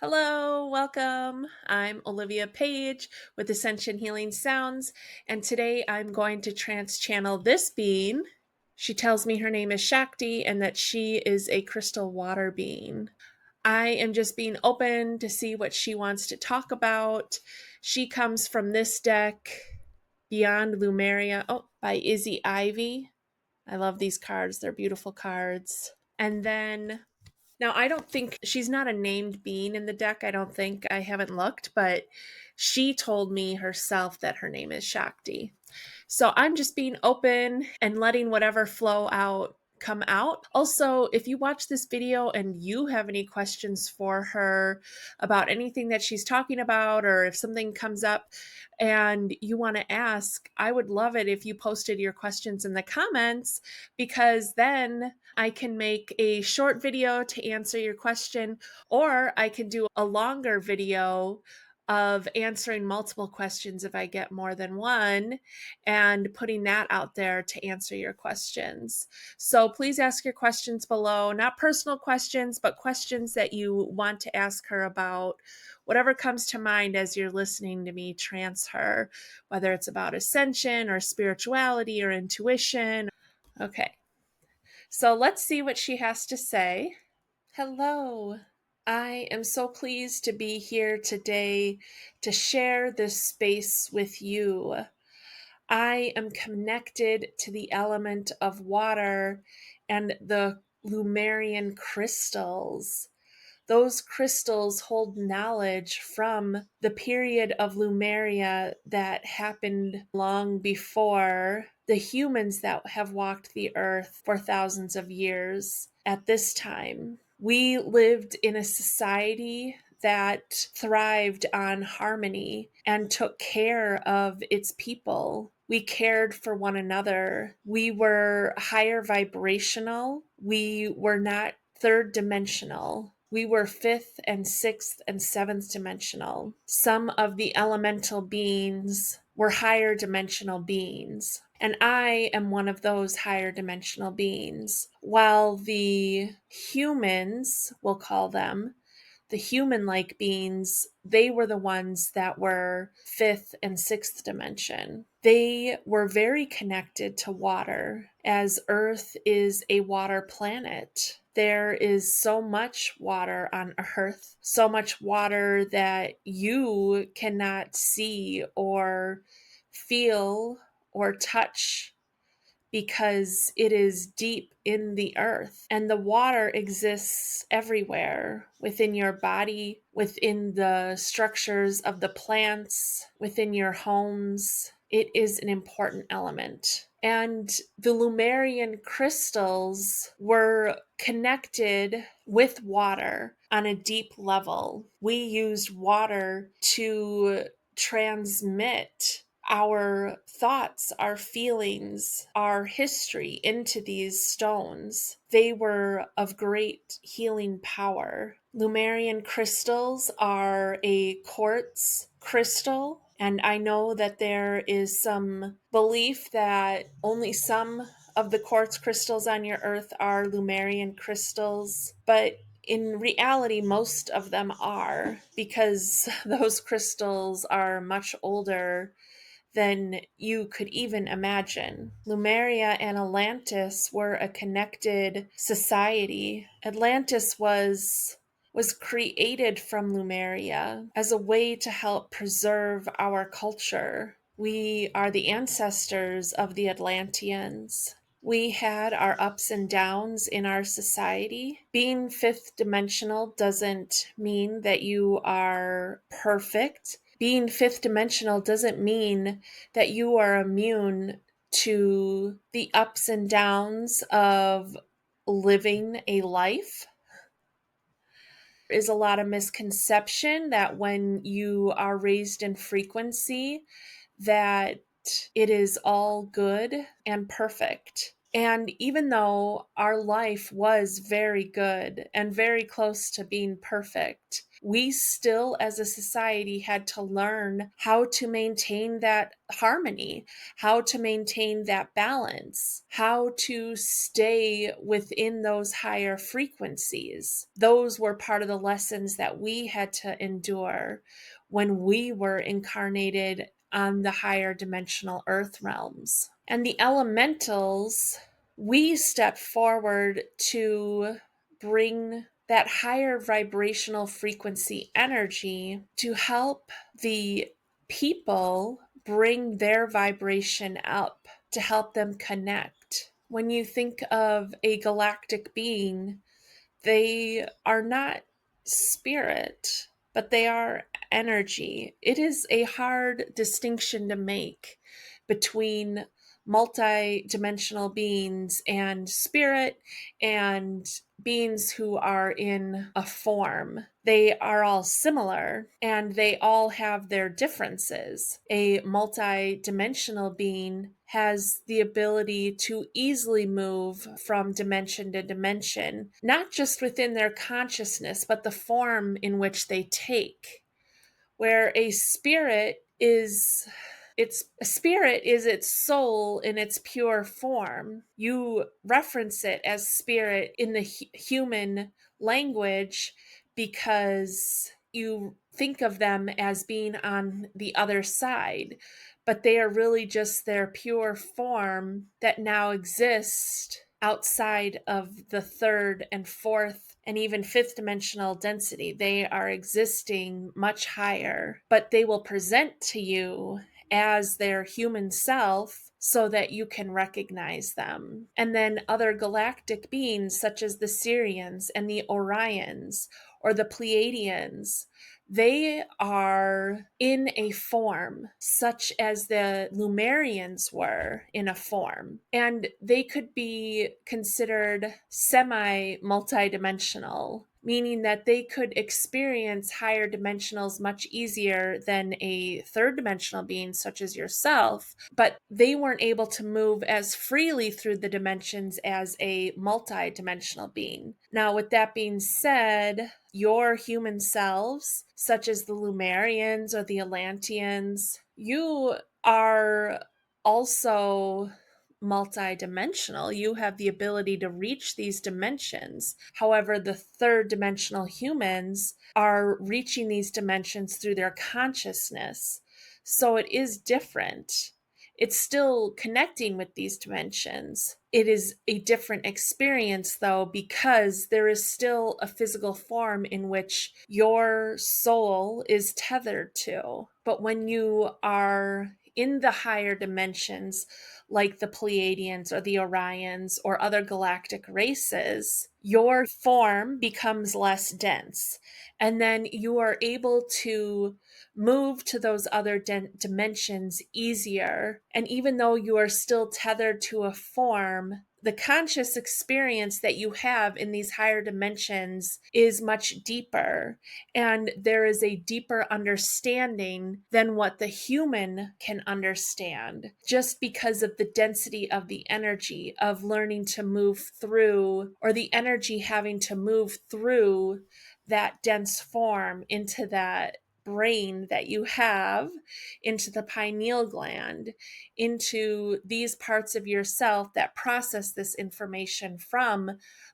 Hello, welcome. I'm Olivia Paige with Ascension Healing Sounds, and today I'm going to trance channel this being. She tells me her name is Shakti and that she is a crystal water being. I am just being open to see what she wants to talk about. She comes from this deck, Beyond Lemuria, by Izzy Ivy. I love these cards, they're beautiful cards. And then now, I don't think she's not a named being in the deck. I don't think. I haven't looked, but she told me herself that her name is Shakti. So I'm just being open and letting whatever flow out come out. Also, if you watch this video and you have any questions for her about anything that she's talking about, or if something comes up and you want to ask, I would love it if you posted your questions in the comments, because then I can make a short video to answer your question, or I can do a longer video of answering multiple questions if I get more than one, and putting that out there to answer your questions. So please ask your questions below, not personal questions, but questions that you want to ask her about whatever comes to mind as you're listening to me trance her, whether it's about ascension or spirituality or intuition. Okay, so let's see what she has to say. Hello. I am so pleased to be here today to share this space with you. I am connected to the element of water and the Lemurian crystals. Those crystals hold knowledge from the period of Lemuria that happened long before the humans that have walked the earth for thousands of years at this time. We lived in a society that thrived on harmony and took care of its people. We cared for one another. We were higher vibrational. We were not third dimensional. We were fifth and sixth and seventh dimensional. Some of the elemental beings were higher dimensional beings. And I am one of those higher dimensional beings. While the humans, we'll call them, the human like beings, they were the ones that were fifth and sixth dimension. They were very connected to water, as Earth is a water planet. There is so much water on Earth, so much water that you cannot see or feel or touch because it is deep in the earth, and the water exists everywhere within your body, within the structures of the plants, within your homes. It is an important element. And the Lemurian crystals were connected with water on a deep level. We used water to transmit our thoughts, our feelings, our history into these stones. They were of great healing power. Lemurian crystals are a quartz crystal, and I know that there is some belief that only some of the quartz crystals on your earth are Lemurian crystals, but in reality, most of them are, because those crystals are much older than you could even imagine. Lemuria and Atlantis were a connected society. Atlantis was created from Lemuria as a way to help preserve our culture. We are the ancestors of the Atlanteans. We had our ups and downs in our society. Being fifth dimensional doesn't mean that you are perfect. Being fifth dimensional doesn't mean that you are immune to the ups and downs of living a life. There is a lot of misconception that when you are raised in frequency, that it is all good and perfect. And even though our life was very good and very close to being perfect, we still, as a society, had to learn how to maintain that harmony, how to maintain that balance, how to stay within those higher frequencies. Those were part of the lessons that we had to endure when we were incarnated on the higher dimensional earth realms. And the elementals, we step forward to bring that higher vibrational frequency energy to help the people bring their vibration up, to help them connect. When you think of a galactic being, they are not spirit, but they are energy. It is a hard distinction to make between multi-dimensional beings and spirit and beings who are in a form. They are all similar and they all have their differences. A multi-dimensional being has the ability to easily move from dimension to dimension, not just within their consciousness, but the form in which they take. Where a spirit is its soul in its pure form. You reference it as spirit in the human language because you think of them as being on the other side, but they are really just their pure form that now exist outside of the third and fourth and even fifth dimensional density. They are existing much higher, but they will present to you as their human self so that you can recognize them. And then other galactic beings such as the Sirians and the Orions or the Pleiadians, they are in a form such as the Lemurians were in a form. And they could be considered semi-multidimensional, meaning that they could experience higher dimensionals much easier than a third dimensional being such as yourself, but they weren't able to move as freely through the dimensions as a multi-dimensional being. Now, with that being said, your human selves, such as the Lemurians or the Atlanteans, you are also multidimensional. You have the ability to reach these dimensions. However, the third dimensional humans are reaching these dimensions through their consciousness. So it is different. It's still connecting with these dimensions. It is a different experience, though, because there is still a physical form in which your soul is tethered to. But when you are in the higher dimensions, like the Pleiadians or the Orions or other galactic races, your form becomes less dense. And then you are able to move to those other dimensions easier. And even though you are still tethered to a form, the conscious experience that you have in these higher dimensions is much deeper. And there is a deeper understanding than what the human can understand, just because of the density of the energy of learning to move through, or the energy having to move through that dense form into that brain that you have, into the pineal gland, into these parts of yourself that process this information from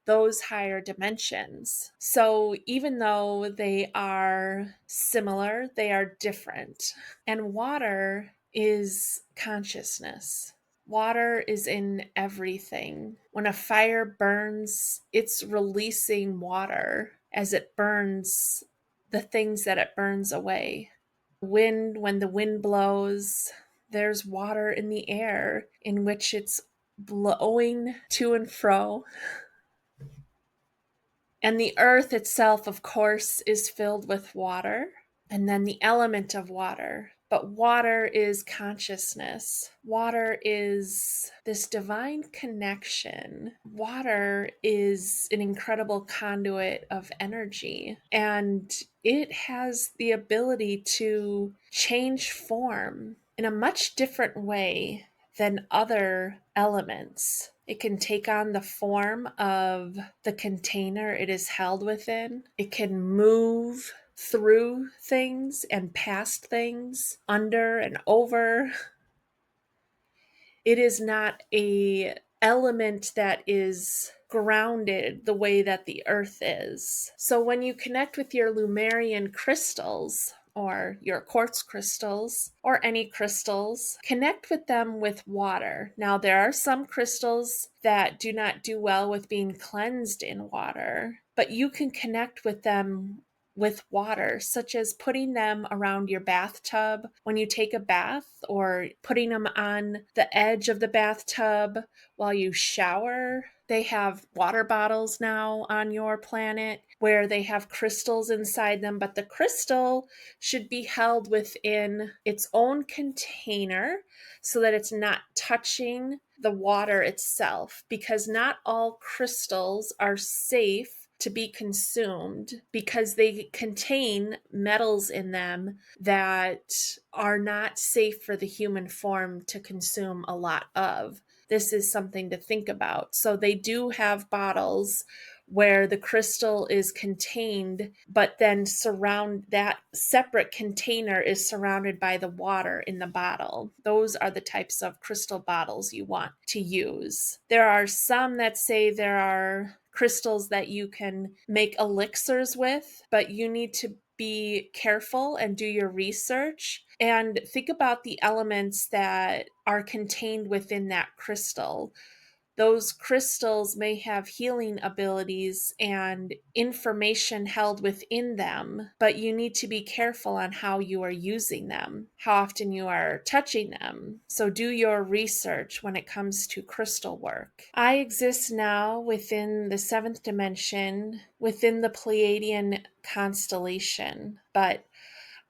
those higher dimensions. So even though they are similar, they are different. And water is consciousness. Water is in everything. When a fire burns, it's releasing water as it burns the things that it burns away. When the wind blows, there's water in the air in which it's blowing to and fro. And the earth itself, of course, is filled with water, and then the element of water. But water is consciousness. Water is this divine connection. Water is an incredible conduit of energy, and it has the ability to change form in a much different way than other elements. It can take on the form of the container it is held within. It can move through things and past things, under and over. It is not a element that is grounded the way that the earth is. So when you connect with your Lemurian crystals, or your quartz crystals, or any crystals, connect with them with water. Now, there are some crystals that do not do well with being cleansed in water, but you can connect with them with water, such as putting them around your bathtub when you take a bath, or putting them on the edge of the bathtub while you shower. They have water bottles now on your planet where they have crystals inside them, but the crystal should be held within its own container so that it's not touching the water itself, because not all crystals are safe to be consumed because they contain metals in them that are not safe for the human form to consume a lot of. This is something to think about. So they do have bottles where the crystal is contained, but then that separate container is surrounded by the water in the bottle. Those are the types of crystal bottles you want to use. There are some that say there are crystals that you can make elixirs with, but you need to be careful and do your research and think about the elements that are contained within that crystal. Those crystals may have healing abilities and information held within them, but you need to be careful on how you are using them, how often you are touching them. So do your research when it comes to crystal work. I exist now within the seventh dimension, within the Pleiadian constellation, but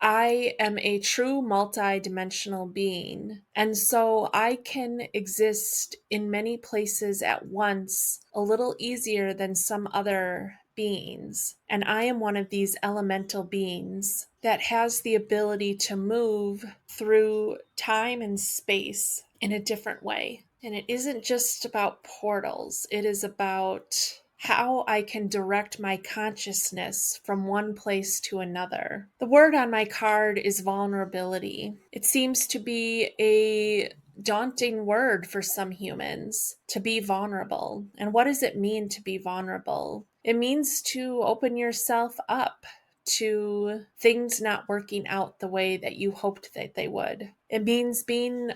I am a true multidimensional being, and so I can exist in many places at once a little easier than some other beings. And I am one of these elemental beings that has the ability to move through time and space in a different way. And it isn't just about portals, it is about how I can direct my consciousness from one place to another. The word on my card is vulnerability. It seems to be a daunting word for some humans, to be vulnerable. And what does it mean to be vulnerable? It means to open yourself up to things not working out the way that you hoped that they would. It means being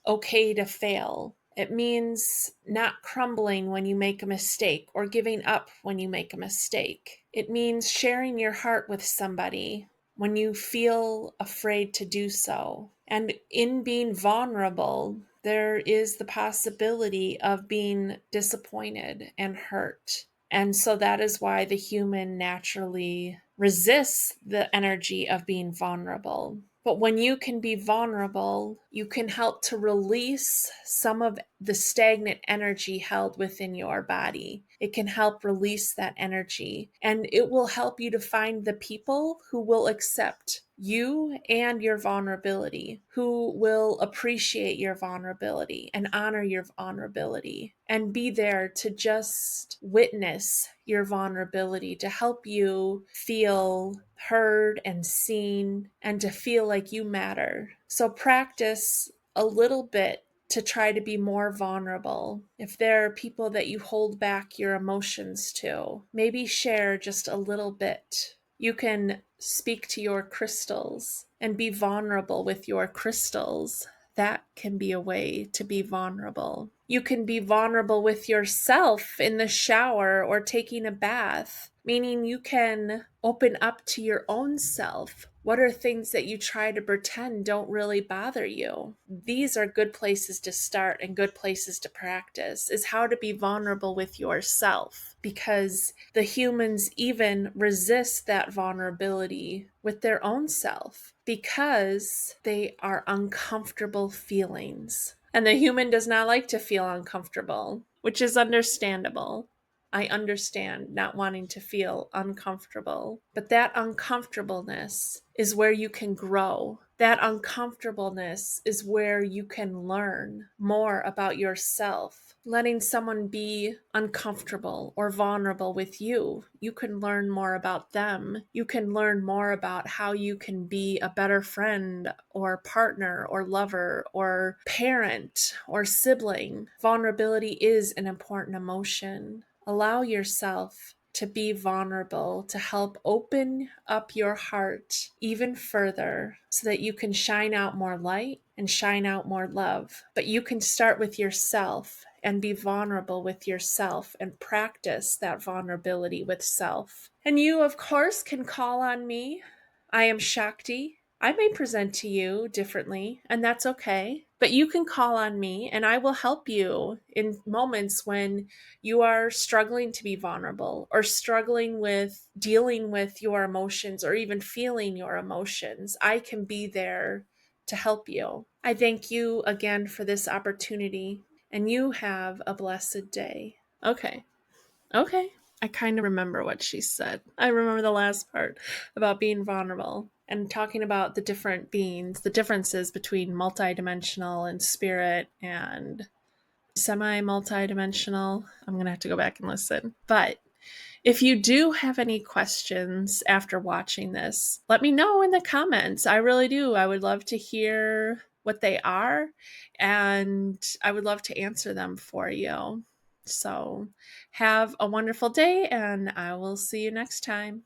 okay to fail. It means not crumbling when you make a mistake or giving up when you make a mistake. It means sharing your heart with somebody when you feel afraid to do so. And in being vulnerable, there is the possibility of being disappointed and hurt. And so that is why the human naturally resists the energy of being vulnerable. But when you can be vulnerable, you can help to release some of the stagnant energy held within your body. It can help release that energy, and it will help you to find the people who will accept you and your vulnerability, who will appreciate your vulnerability and honor your vulnerability, and be there to just witness your vulnerability, to help you feel heard and seen, and to feel like you matter. So practice a little bit to try to be more vulnerable. If there are people that you hold back your emotions to, maybe share just a little bit. You can speak to your crystals and be vulnerable with your crystals. That can be a way to be vulnerable. You can be vulnerable with yourself in the shower or taking a bath, meaning you can open up to your own self. What are things that you try to pretend don't really bother you? These are good places to start and good places to practice, is how to be vulnerable with yourself, because the humans even resist that vulnerability with their own self because they are uncomfortable feelings. And the human does not like to feel uncomfortable, which is understandable. I understand not wanting to feel uncomfortable, but that uncomfortableness is where you can grow. That uncomfortableness is where you can learn more about yourself. Letting someone be uncomfortable or vulnerable with you, you can learn more about them. You can learn more about how you can be a better friend or partner or lover or parent or sibling. Vulnerability is an important emotion. Allow yourself to be vulnerable, to help open up your heart even further so that you can shine out more light and shine out more love. But you can start with yourself and be vulnerable with yourself and practice that vulnerability with self. And you, of course, can call on me. I am Shakti. I may present to you differently, and that's okay. But you can call on me, and I will help you in moments when you are struggling to be vulnerable or struggling with dealing with your emotions or even feeling your emotions. I can be there to help you. I thank you again for this opportunity, and you have a blessed day. Okay. I kind of remember what she said. I remember the last part about being vulnerable and talking about the different beings, the differences between multidimensional and spirit and semi-multidimensional. I'm going to have to go back and listen. But if you do have any questions after watching this, let me know in the comments. I really do. I would love to hear what they are, and I would love to answer them for you. So have a wonderful day, and I will see you next time.